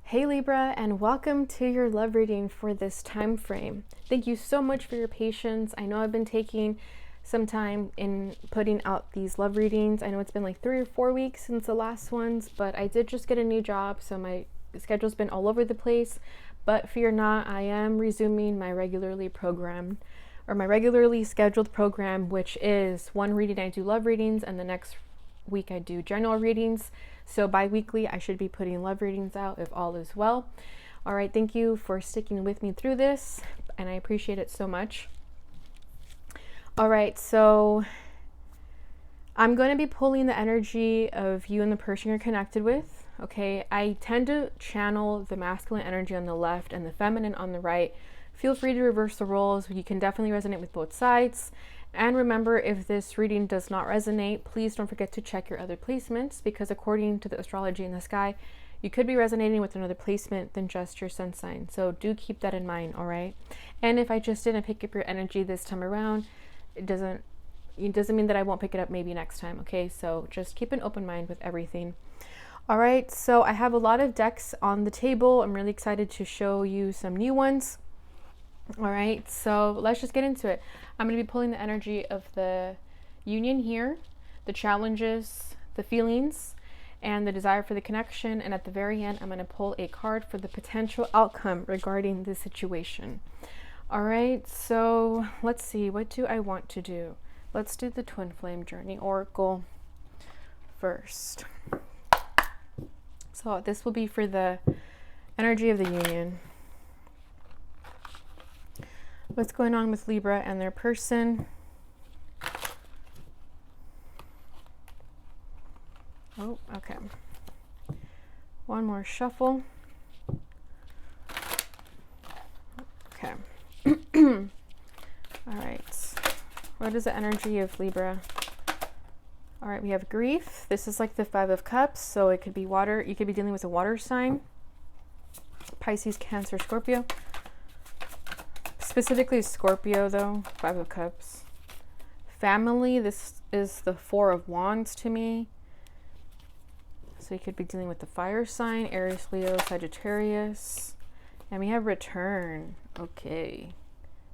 Hey Libra, and welcome to your love reading for this time frame. Thank you so much for your patience. I know I've been taking some time in putting out these love readings. I know it's been like 3 or 4 weeks since the last ones, but I did just get a new job, so my schedule's been all over the place. But fear not, I am resuming my regularly scheduled program, which is one reading I do love readings, and the next week I do general readings. So bi-weekly I should be putting love readings out if all is well. All right, thank you for sticking with me through this, and I appreciate it so much. All right, so I'm going to be pulling the energy of you and the person you're connected with. Okay, I tend to channel the masculine energy on the left and the feminine on the right. Feel free to reverse the roles. You can definitely resonate with both sides. And remember, if this reading does not resonate, please don't forget to check your other placements, because according to the astrology in the sky, you could be resonating with another placement than just your sun sign. So do keep that in mind, all right? And if I just didn't pick up your energy this time around, it doesn't mean that I won't pick it up maybe next time, okay? So just keep an open mind with everything. All right, so I have a lot of decks on the table. I'm really excited to show you some new ones. All right, so let's just get into it. I'm going to be pulling the energy of the union here, the challenges, the feelings, and the desire for the connection. And at the very end, I'm going to pull a card for the potential outcome regarding this situation. All right, so let's see. What do I want to do? Let's do the Twin Flame Journey Oracle first. So this will be for the energy of the union. What's going on with Libra and their person? Oh, okay. One more shuffle. Okay. All right. What is the energy of Libra? All right, we have grief. This is like the 5 of Cups, so it could be water. You could be dealing with a water sign. Pisces, Cancer, Scorpio. Specifically Scorpio though, 5 of Cups. Family, this is the 4 of Wands to me. So you could be dealing with the fire sign, Aries, Leo, Sagittarius. And we have return, okay.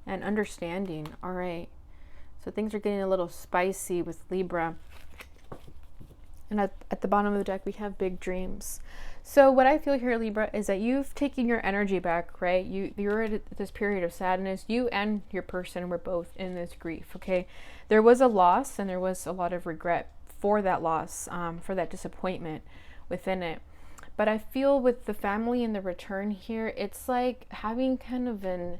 And understanding, all right. So things are getting a little spicy with Libra. And at the bottom of the deck, we have big dreams. So what I feel here, Libra, is that you've taken your energy back, right? You're at this period of sadness. You and your person were both in this grief, okay? There was a loss, and there was a lot of regret for that loss, for that disappointment within it. But I feel with the family and the return here, it's like having kind of an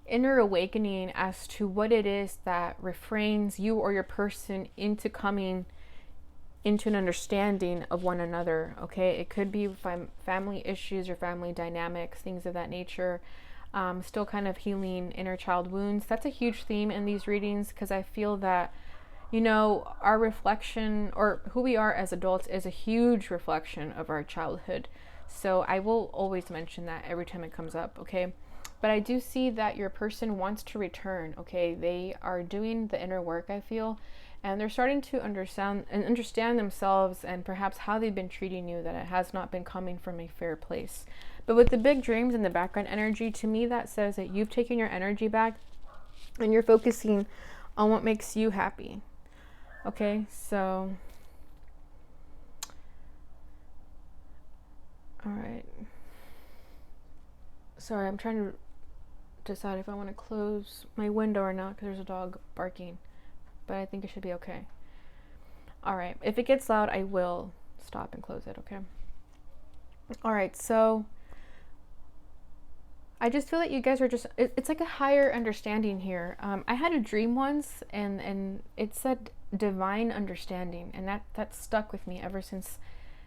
inner awakening as to what it is that refrains you or your person into coming into an understanding of one another, okay? It could be family issues or family dynamics, things of that nature. Still kind of healing inner child wounds. That's a huge theme in these readings, because I feel that, you know, our reflection, or who we are as adults, is a huge reflection of our childhood. So I will always mention that every time it comes up, okay? But I do see that your person wants to return, okay? They are doing the inner work, I feel, and they're starting to understand themselves and perhaps how they've been treating you, that it has not been coming from a fair place. But with the big dreams and the background energy, to me that says that you've taken your energy back and you're focusing on what makes you happy. Okay, so all right. Sorry, I'm trying to decide if I want to close my window or not, because there's a dog barking. But I think it should be okay. All right, if it gets loud, I will stop and close it, okay? All right, so I just feel that you guys are just, it's like a higher understanding here. I had a dream once, and it said divine understanding, and that stuck with me ever since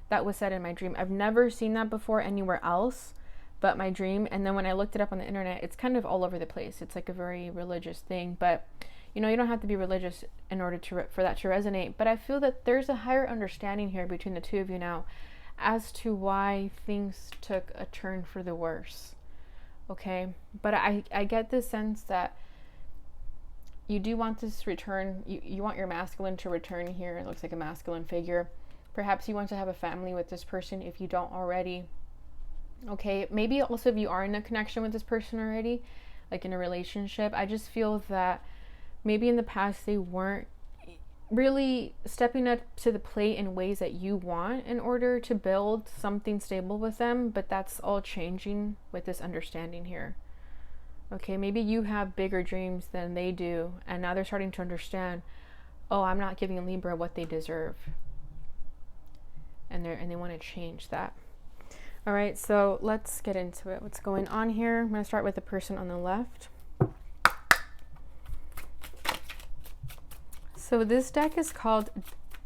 that was said in my dream. I've never seen that before anywhere else but my dream. And then when I looked it up on the internet, it's kind of all over the place. It's like a very religious thing, but you know, you don't have to be religious in order for that to resonate. But I feel that there's a higher understanding here between the two of you now as to why things took a turn for the worse. Okay, but I get this sense that you do want this return. You want your masculine to return here. It looks like a masculine figure. Perhaps you want to have a family with this person if you don't already. Okay, maybe also if you are in a connection with this person already, like in a relationship, I just feel that maybe in the past they weren't really stepping up to the plate in ways that you want in order to build something stable with them, but that's all changing with this understanding here. Okay, maybe you have bigger dreams than they do, and now they're starting to understand, oh, I'm not giving Libra what they deserve. And they want to change that. All right, so let's get into it. What's going on here? I'm going to start with the person on the left. So this deck is called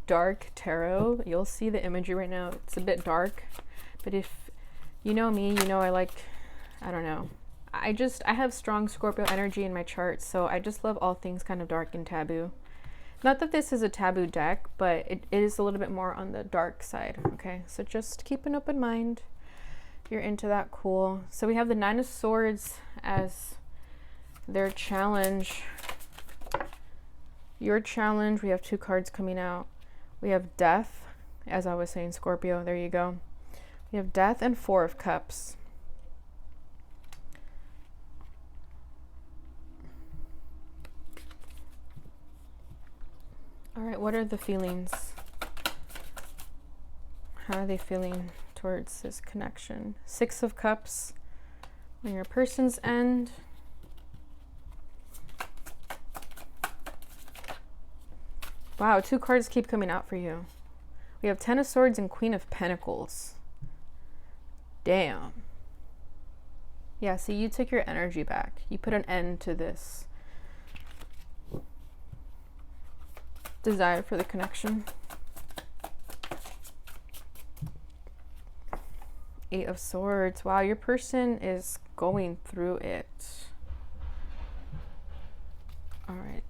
Dark Tarot. You'll see the imagery right now. It's a bit dark, but if you know me, you know I don't know. I have strong Scorpio energy in my chart, so I just love all things kind of dark and taboo. Not that this is a taboo deck, but it is a little bit more on the dark side, okay? So just keep an open mind. If you're into that, cool. So we have the Nine of Swords as their challenge. Your challenge, we have 2 cards coming out. We have Death, as I was saying, Scorpio, there you go. We have Death and 4 of Cups. All right, what are the feelings? How are they feeling towards this connection? 6 of Cups on your person's end. Wow, 2 cards keep coming out for you. We have 10 of Swords and Queen of Pentacles. Damn. Yeah, see, you took your energy back. You put an end to this desire for the connection. 8 of Swords. Wow, your person is going through it. All right.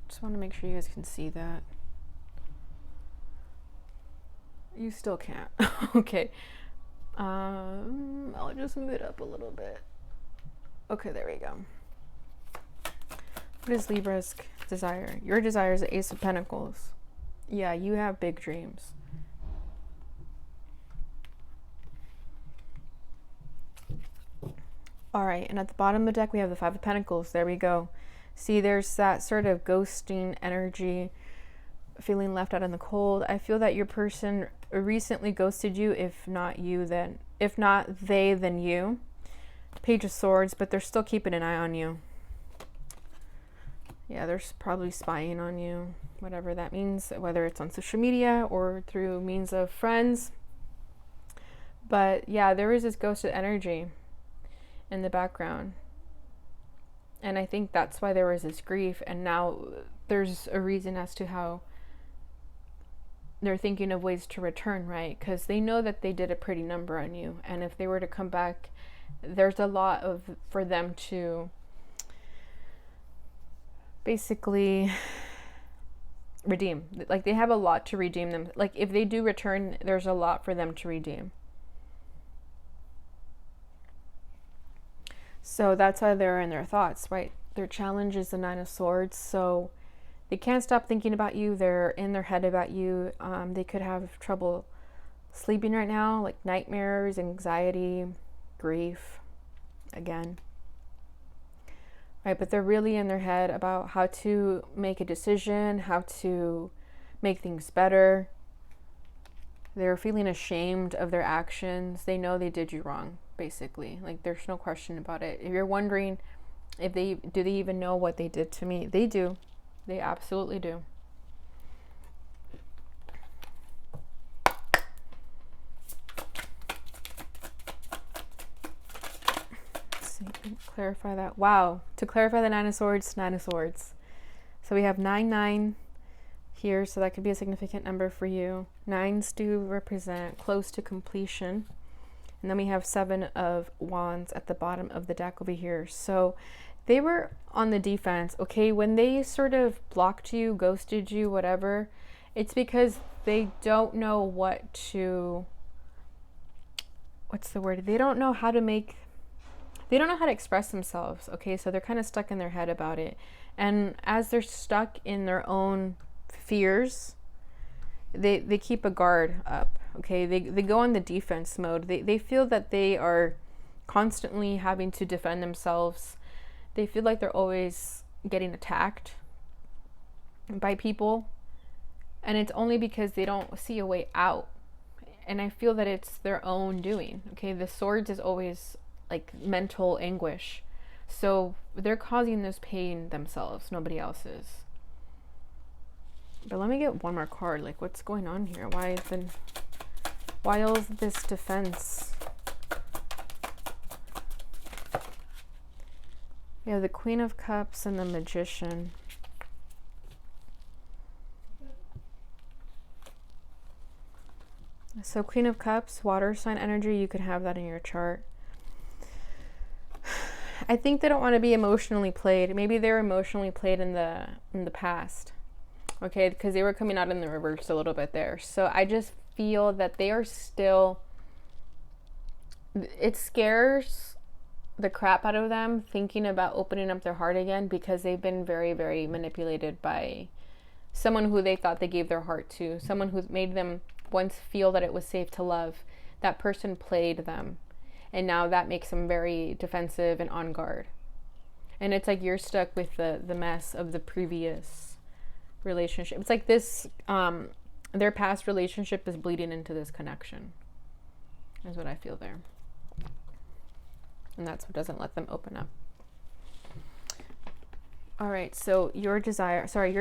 Just want to make sure you guys can see that. You still can't. Okay. I'll just move it up a little bit. Okay, there we go. What is Libra's desire? Your desire is the Ace of Pentacles. Yeah, you have big dreams. All right, and at the bottom of the deck, we have the 5 of Pentacles. There we go. See, there's that sort of ghosting energy, feeling left out in the cold. I feel that your person recently ghosted you. If not they, then you. Page of Swords, but they're still keeping an eye on you. Yeah, they're probably spying on you, whatever that means, whether it's on social media or through means of friends. But yeah, there is this ghosted energy in the background. And I think that's why there was this grief, and now there's a reason as to how they're thinking of ways to return, right? Because they know that they did a pretty number on you, and if they were to come back, there's a lot for them to basically redeem. Like, they have a lot to redeem them. Like, if they do return, there's a lot for them to redeem. So that's why they're in their thoughts, right? Their challenge is the 9 of Swords, so they can't stop thinking about you. They're in their head about you. They could have trouble sleeping right now, like nightmares, anxiety, grief, again. Right, but they're really in their head about how to make a decision, how to make things better. They're feeling ashamed of their actions. They know they did you wrong, basically. Like, there's no question about it. If you're wondering if do they even know what they did to me? They do. They absolutely do. Let's see, clarify that. Wow. To clarify the 9 of Swords, 9 of Swords. So we have 9 here, so that could be a significant number for you. 9s do represent close to completion. And then we have 7 of Wands at the bottom of the deck over here. So they were on the defense, okay? When they sort of blocked you, ghosted you, whatever, it's because they don't know what's the word? They don't know how to express themselves, okay? So they're kind of stuck in their head about it. And as they're stuck in their own fears, they keep a guard up, Okay, they go on the defense mode. They feel that they are constantly having to defend themselves. They feel like they're always getting attacked by people, and it's only because they don't see a way out. And I feel that it's their own doing. Okay, the swords is always like mental anguish, so they're causing this pain themselves, nobody else is. But let me get one more card. Like, what's going on here? Why is this defense? We have the Queen of Cups and the Magician. So Queen of Cups, water sign energy, you could have that in your chart. I think they don't want to be emotionally played. Maybe they were emotionally played in the past. Okay, because they were coming out in the reverse a little bit there. So I just feel that they are still, it scares the crap out of them thinking about opening up their heart again, because they've been very, very manipulated by someone who they thought they gave their heart to, someone who made them once feel that it was safe to love. That person played them, and now that makes them very defensive and on guard. And it's like you're stuck with the mess of the previous relationship. It's like this, their past relationship is bleeding into this connection, is what I feel there. And that's what doesn't let them open up. All right, so your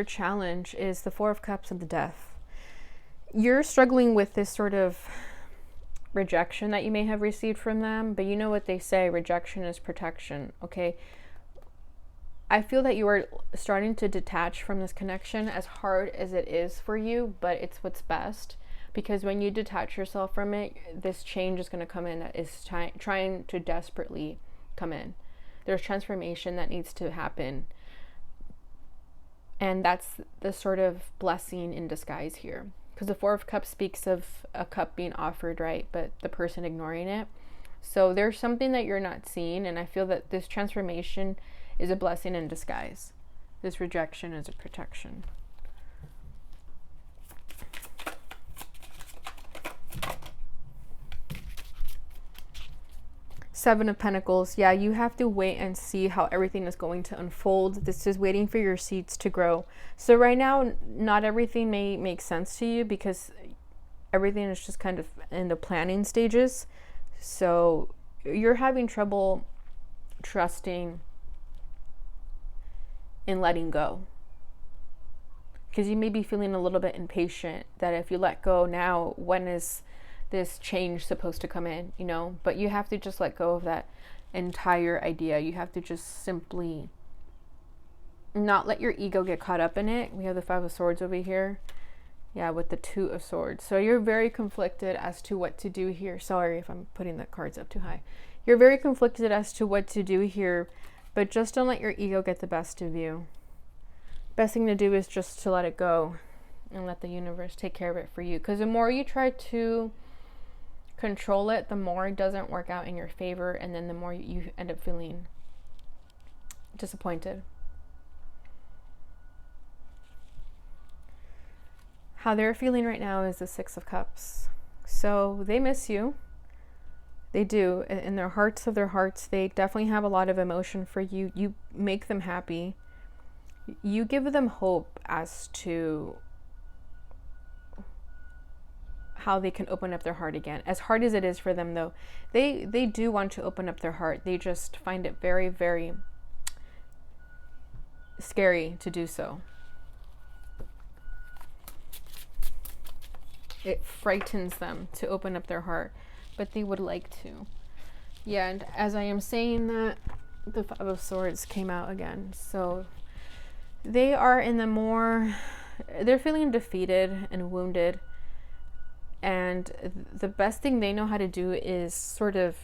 challenge is the Four of Cups and the Death. You're struggling with this sort of rejection that you may have received from them, but you know what they say, rejection is protection, okay? I feel that you are starting to detach from this connection, as hard as it is for you, but it's what's best, because when you detach yourself from it, this change is going to come in that is trying to desperately come in. There's transformation that needs to happen, and that's the sort of blessing in disguise here. Because the Four of Cups speaks of a cup being offered, right? But the person ignoring it. So there's something that you're not seeing. And I feel that this transformation is a blessing in disguise. This rejection is a protection. Seven of Pentacles. Yeah, you have to wait and see how everything is going to unfold. This is waiting for your seeds to grow. So right now, not everything may make sense to you, because everything is just kind of in the planning stages. So you're having trouble trusting in letting go, because you may be feeling a little bit impatient that if you let go now, when is this change supposed to come in, you know? But you have to just let go of that entire idea. You have to just simply not let your ego get caught up in it. We have the Five of Swords over here. Yeah, with the Two of Swords. So you're very conflicted as to what to do here. Sorry if I'm putting the cards up too high. You're very conflicted as to what to do here, but just don't let your ego get the best of you. Best thing to do is just to let it go and let the universe take care of it for you. Because the more you try to control it, the more it doesn't work out in your favor, and then the more you end up feeling disappointed. How they're feeling right now is the Six of Cups. So they miss you. They do. In their hearts of their hearts, they definitely have a lot of emotion for you. You make them happy. You give them hope as to how they can open up their heart again. As hard as it is for them, though, they do want to open up their heart. They just find it very, very scary to do so. It frightens them to open up their heart, but they would like to. Yeah, and as I am saying that, the Five of Swords came out again. So they are in the more, they're feeling defeated and wounded. And the best thing they know how to do is sort of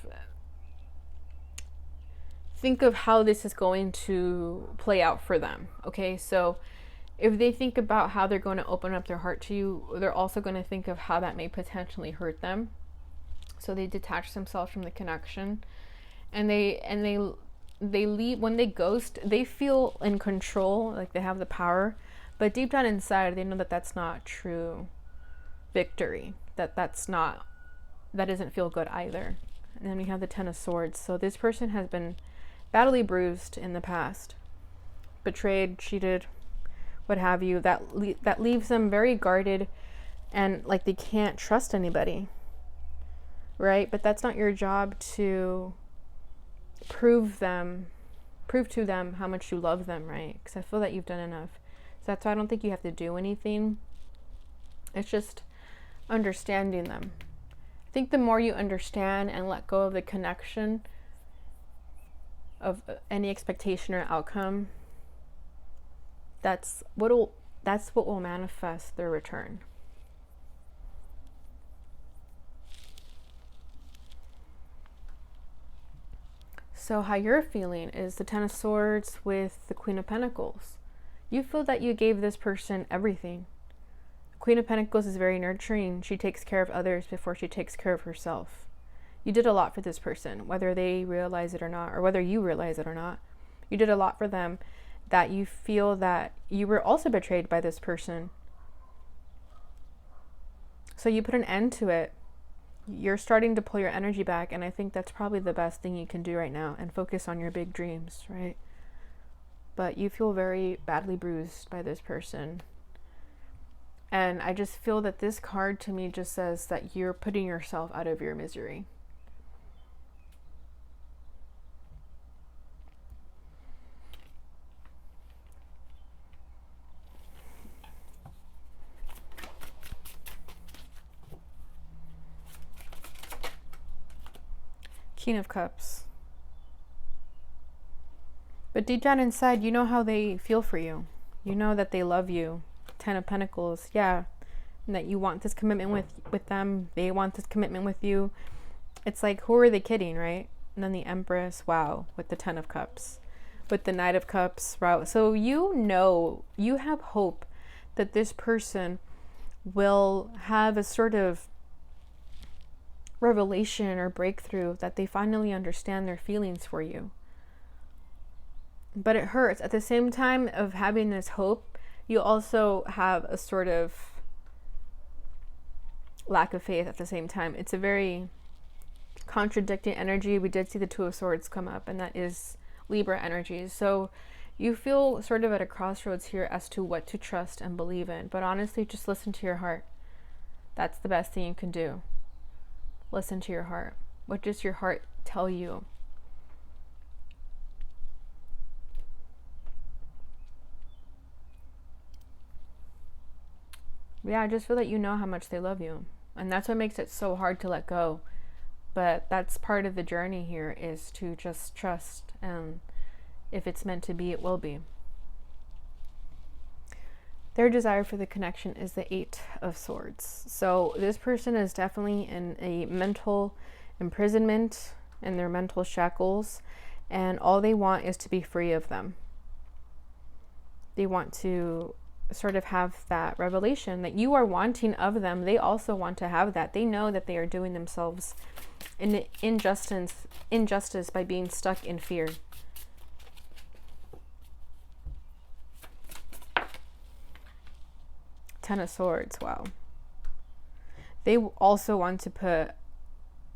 think of how this is going to play out for them. Okay, so if they think about how they're going to open up their heart to you, they're also going to think of how that may potentially hurt them. So they detach themselves from the connection, and they leave. When they ghost, they feel in control, like they have the power, but deep down inside, they know that that's not true victory. that doesn't feel good either. And then we have the Ten of Swords. So this person has been badly bruised in the past, betrayed, cheated, what have you. That leaves them very guarded and like they can't trust anybody, right? But that's not your job to prove to them how much you love them, right? Because I feel that you've done enough. So that's why I don't think you have to do anything. It's just understanding them. I think the more you understand and let go of the connection of any expectation or outcome, that's what will manifest their return. So how you're feeling is the Ten of Swords with the Queen of Pentacles. You feel that you gave this person everything. Queen of Pentacles is very nurturing. She takes care of others before she takes care of herself. You did a lot for this person, whether they realize it or not, or whether you realize it or not. You did a lot for them, that you feel that you were also betrayed by this person. So you put an end to it. You're starting to pull your energy back, and I think that's probably the best thing you can do right now, and focus on your big dreams, right? But you feel very badly bruised by this person. And I just feel that this card to me just says that you're putting yourself out of your misery. King of Cups. But deep down inside, you know how they feel for you. You know that they love you. Ten of Pentacles, yeah. And that you want this commitment with them. They want this commitment with you. It's like, who are they kidding, right? And then the Empress, wow, with the Ten of Cups. With the Knight of Cups, wow. So you know, you have hope that this person will have a sort of revelation or breakthrough, that they finally understand their feelings for you. But it hurts. At the same time of having this hope, you also have a sort of lack of faith at the same time. It's a very contradicting energy. We did see the Two of Swords come up, and that is Libra energy. So you feel sort of at a crossroads here as to what to trust and believe in. But honestly, just listen to your heart. That's the best thing you can do. Listen to your heart. What does your heart tell you? Yeah, I just feel that you know how much they love you. And that's what makes it so hard to let go. But that's part of the journey here, is to just trust. And if it's meant to be, it will be. Their desire for the connection is the Eight of Swords. So this person is definitely in a mental imprisonment, in their mental shackles. And all they want is to be free of them. They want to sort of have that revelation that you are wanting of them. They also want to have that. They know that they are doing themselves an injustice by being stuck in fear. Ten of Swords, wow. They also want to put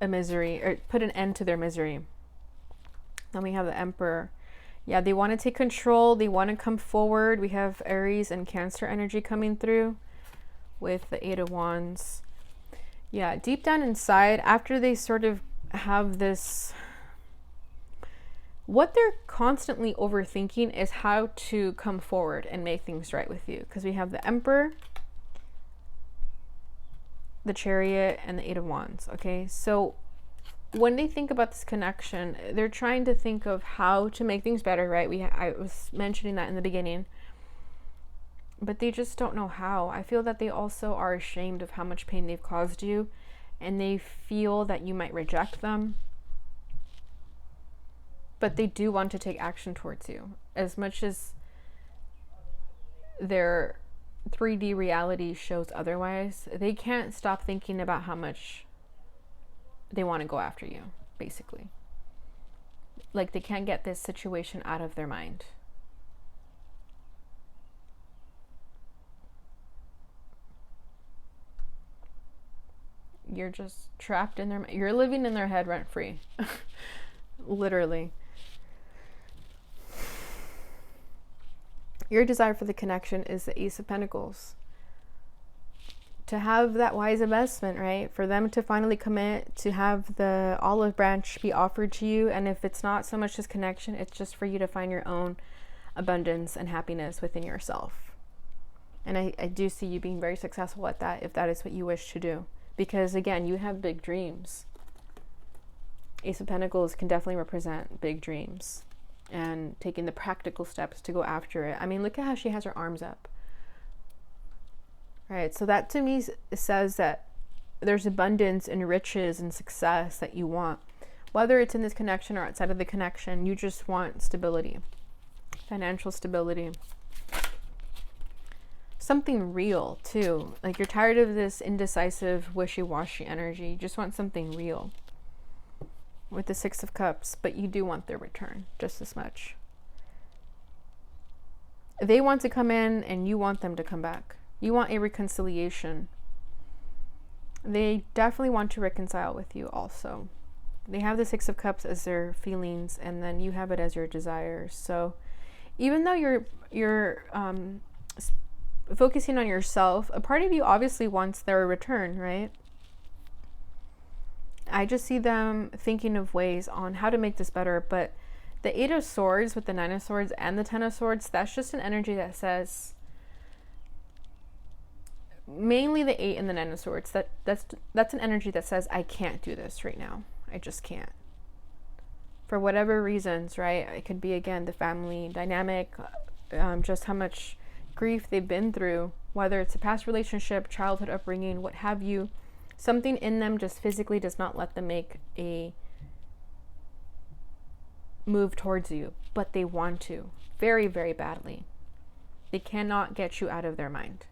an end to their misery. Then we have the Emperor. Yeah, they want to take control. They want to come forward. We have Aries and Cancer energy coming through with the Eight of Wands. Yeah, deep down inside, after they sort of have this, what they're constantly overthinking is how to come forward and make things right with you. Because we have the Emperor, the Chariot, and the Eight of Wands. Okay, so when they think about this connection, they're trying to think of how to make things better, right? I was mentioning that in the beginning. But they just don't know how. I feel that they also are ashamed of how much pain they've caused you. And they feel that you might reject them. But they do want to take action towards you. As much as their 3D reality shows otherwise, they can't stop thinking about how much they want to go after you, basically. Like, they can't get this situation out of their mind. you're just trapped in their, you're living in their head rent free. Literally. Your desire for the connection is the Ace of Pentacles. To have that wise investment, right? For them to finally commit, to have the olive branch be offered to you. And if it's not so much as connection, it's just for you to find your own abundance and happiness within yourself. And I do see you being very successful at that, if that is what you wish to do. Because again, you have big dreams. Ace of Pentacles can definitely represent big dreams and taking the practical steps to go after it. I mean, look at how she has her arms up. Right, so that to me says that there's abundance and riches and success that you want. Whether it's in this connection or outside of the connection, you just want stability, financial stability. Something real too. Like you're tired of this indecisive, wishy-washy energy. You just want something real. With the Six of Cups, but you do want their return just as much. They want to come in and you want them to come back. You want a reconciliation. They definitely want to reconcile with you also. They have the Six of Cups as their feelings, and then you have it as your desires. So even though you're focusing on yourself, a part of you obviously wants their return, right? I just see them thinking of ways on how to make this better. But the Eight of Swords with the Nine of Swords and the Ten of Swords, that's just an energy that says, mainly the Eight and the Nine of Swords, that's an energy that says, I can't do this right now. I just can't. For whatever reasons, right? It could be, again, the family dynamic, just how much grief they've been through, whether it's a past relationship, childhood upbringing, what have you. Something in them just physically does not let them make a move towards you, but they want to very, very badly. They cannot get you out of their mind.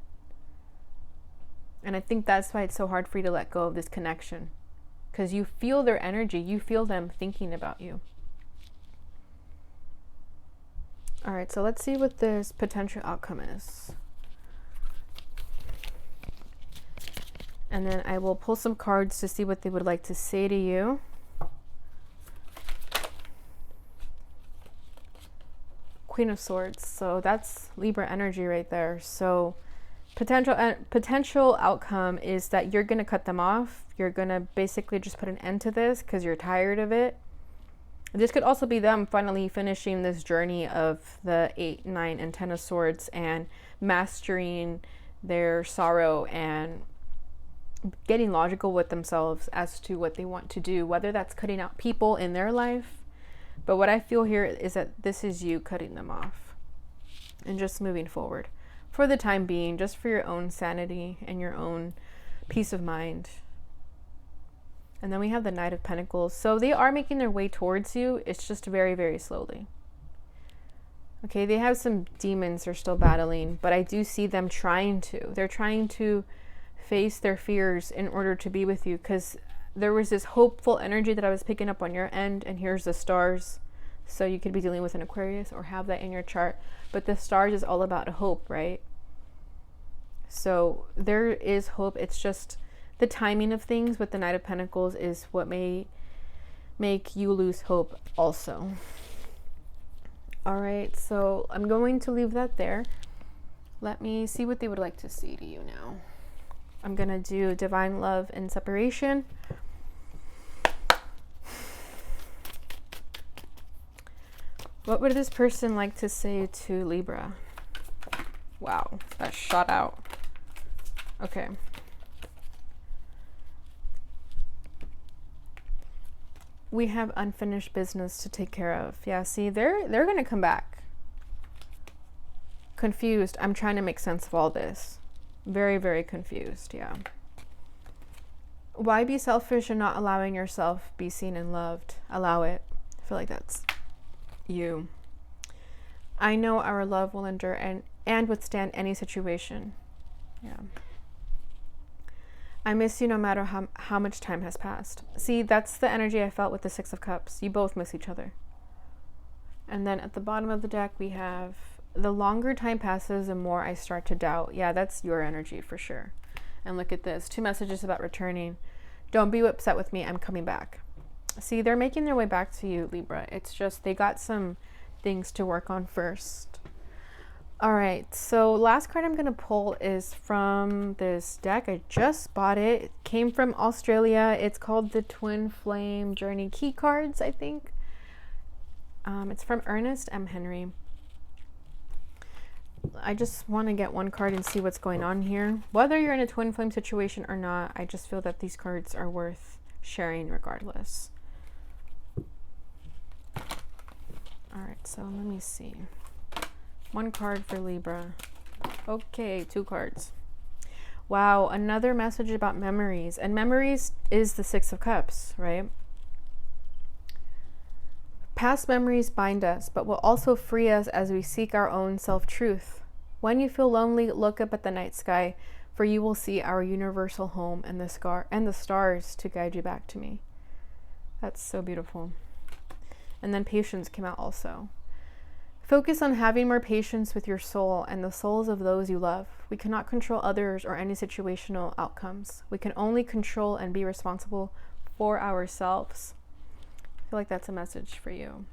And I think that's why it's so hard for you to let go of this connection, because you feel their energy, you feel them thinking about you. All right, so let's see what this potential outcome is. And then I will pull some cards to see what they would like to say to you. Queen of Swords. So that's Libra energy right there. So potential outcome is that you're going to cut them off. You're going to basically just put an end to this because you're tired of it. This could also be them finally finishing this journey of the 8, 9, and 10 of Swords and mastering their sorrow and getting logical with themselves as to what they want to do, whether that's cutting out people in their life. But what I feel here is that this is you cutting them off and just moving forward for the time being, just for your own sanity and your own peace of mind. And then we have the Knight of Pentacles. So they are making their way towards you. It's just very, very slowly. Okay, they have some demons they're still battling, but I do see them trying to. They're trying to face their fears in order to be with you, because there was this hopeful energy that I was picking up on your end, and here's the stars. So you could be dealing with an Aquarius or have that in your chart, but the stars is all about hope, right? So there is hope. It's just the timing of things with the Knight of Pentacles is what may make you lose hope also. All right, so I'm going to leave that there. Let me see what they would like to say to you now. I'm going to do Divine Love and Separation. What would this person like to say to Libra? Wow, that shot out. Okay. We have unfinished business to take care of. Yeah, see, they're going to come back. Confused. I'm trying to make sense of all this. Very, very confused, yeah. Why be selfish and not allowing yourself be seen and loved? Allow it. I feel like that's you. I know our love will endure and withstand any situation. Yeah. I miss you no matter how much time has passed. See, that's the energy I felt with the Six of Cups. You both miss each other. And then at the bottom of the deck, we have the longer time passes, the more I start to doubt. Yeah, that's your energy for sure. And look at this. 2 messages about returning. Don't be upset with me. I'm coming back. See, they're making their way back to you, Libra. It's just they got some things to work on first. All right, so last card I'm going to pull is from this deck. I just bought it. It came from Australia. It's called the Twin Flame Journey Key Cards, I think. It's from Ernest M. Henry. I just want to get one card and see what's going on here. Whether you're in a twin flame situation or not, I just feel that these cards are worth sharing regardless. All right, so let me see. One card for Libra. Okay, 2 cards. Wow, another message about memories. And memories is the 6 of Cups, right? Past memories bind us, but will also free us as we seek our own self-truth. When you feel lonely, look up at the night sky, for you will see our universal home and the stars to guide you back to me. That's so beautiful. And then patience came out also. Focus on having more patience with your soul and the souls of those you love. We cannot control others or any situational outcomes. We can only control and be responsible for ourselves. I feel like that's a message for you.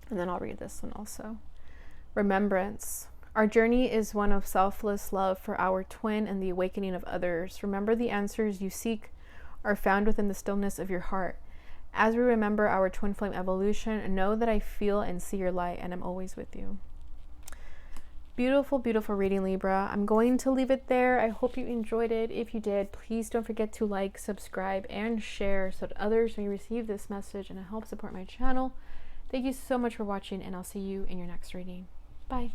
And then I'll read this one also. Remembrance. Our journey is one of selfless love for our twin and the awakening of others. Remember, the answers you seek are found within the stillness of your heart. As we remember our twin flame evolution, know that I feel and see your light, and I'm always with you. Beautiful, beautiful reading, Libra. I'm going to leave it there. I hope you enjoyed it. If you did, please don't forget to like, subscribe, and share so that others may receive this message and help support my channel. Thank you so much for watching, and I'll see you in your next reading. Bye.